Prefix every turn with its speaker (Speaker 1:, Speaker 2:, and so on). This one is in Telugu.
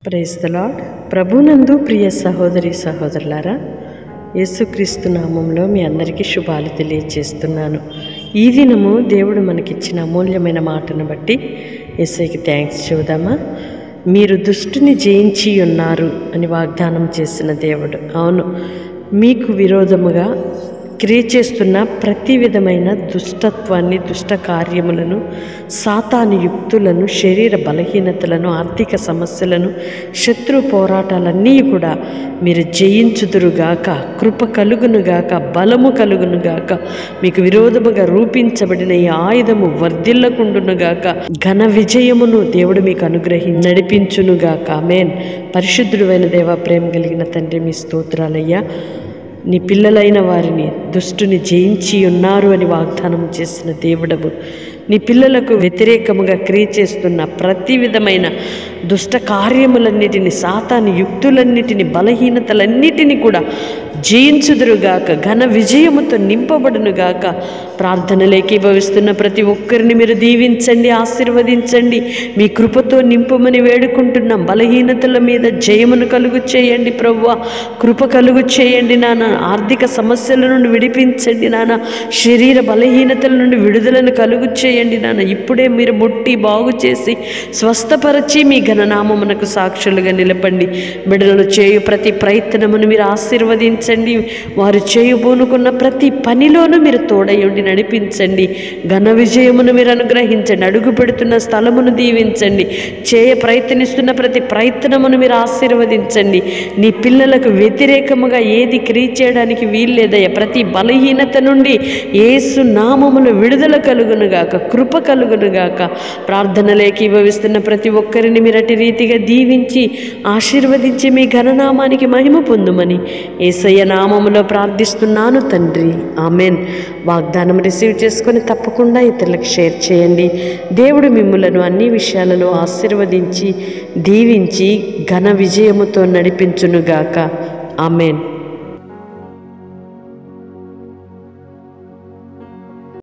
Speaker 1: Praise the lord. ప్రభునందు ప్రియ సహోదరి సహోదరులారా, యేసుక్రీస్తు నామంలో మీ అందరికీ శుభాలు తెలియజేస్తున్నాను. ఈ దినము దేవుడు మనకిచ్చిన అమూల్యమైన మాటను బట్టి యేసయ్యకి థ్యాంక్స్ చెబుదామా. మీరు దుష్టుని జయించి ఉన్నారు అని వాగ్దానం చేసిన దేవుడు. అవును, మీకు విరోధముగా క్రియ చేస్తున్న ప్రతి విధమైన దుష్టత్వాన్ని, దుష్ట కార్యములను, సాతాను యుక్తులను, శరీర బలహీనతలను, ఆర్థిక సమస్యలను, శత్రు పోరాటాలన్నీ కూడా మీరు జయించుదురుగాక, కృప కలుగునుగాక, బలము కలుగునుగాక. మీకు విరోధముగా రూపించబడిన ఈ ఆయుధము వర్ధిల్లకుండునుగాక. ఘన విజయమును దేవుడు మీకు నడిపించునుగాక. ఆమేన్. పరిశుద్ధుడు అయిన దేవ, ప్రేమ కలిగిన తండ్రి, మీ స్తోత్రాలయ్యా. నీ పిల్లలైన వారిని దుష్టుని జయించి ఉన్నారు అని వాగ్దానం చేసిన దేవుడవు. నీ పిల్లలకు వ్యతిరేకముగా క్రియ చేస్తున్న ప్రతి విధమైన దుష్ట కార్యములన్నిటిని, సాతాను యుక్తులన్నిటిని, బలహీనతలన్నిటినీ కూడా జయించుదురుగాక, ఘన విజయముతో నింపబడునుగాక. ప్రార్థనలు ఏకీభవిస్తున్న ప్రతి ఒక్కరిని మీరు దీవించండి, ఆశీర్వదించండి. మీ కృపతో నింపమని వేడుకుంటున్నాం. బలహీనతల మీద జయమును కలుగు చేయండి ప్రభువా. కృప కలుగు చేయండి నాన్న. ఆర్థిక సమస్యల నుండి విడిపించండి నాన్న. శరీర బలహీనతల నుండి విడుదలను కలుగు చేయండి నాన్న. ఇప్పుడే మీరు ముట్టి బాగు చేసి స్వస్థపరచి మీ ఘననామమునకు సాక్షులుగా నిలపండి. బిడ్డలు చేయు ప్రతి ప్రయత్నమును మీరు ఆశీర్వదించండి. వారు చేయబోనుకున్న ప్రతి పనిలోనూ మీరు తోడయుండి నడిపించండి. ఘన విజయమును మీరు అనుగ్రహించండి. అడుగు పెడుతున్న స్థలమును దీవించండి. ప్రయత్నిస్తున్న ప్రతి ప్రయత్నమును మీరు ఆశీర్వదించండి. నీ పిల్లలకు వ్యతిరేకముగా ఏది క్రియ చేయడానికి వీల్లేదయ్యా. ప్రతి బలహీనత నుండి యేసు నామములో విడుదల కలుగునుగాక, కృప కలుగునుగాక. ప్రార్థనలు ఏకీభవిస్తున్న ప్రతి ఒక్కరిని మీరు అటు రీతిగా దీవించి ఆశీర్వదించి మీ ఘననామానికి మహిమ పొందుమని యేసయ్య నామములో ప్రార్థిస్తున్నాను తండ్రి. ఆమెన్. వాగ్దానం రిసీవ్ చేసుకొని తప్పకుండా ఇతరులకు షేర్ చేయండి. దేవుడు మిమ్ములను అన్ని విషయాలలో ఆశీర్వదించి దీవించి ఘన విజయముతో నడిపించునుగాక. ఆమెన్.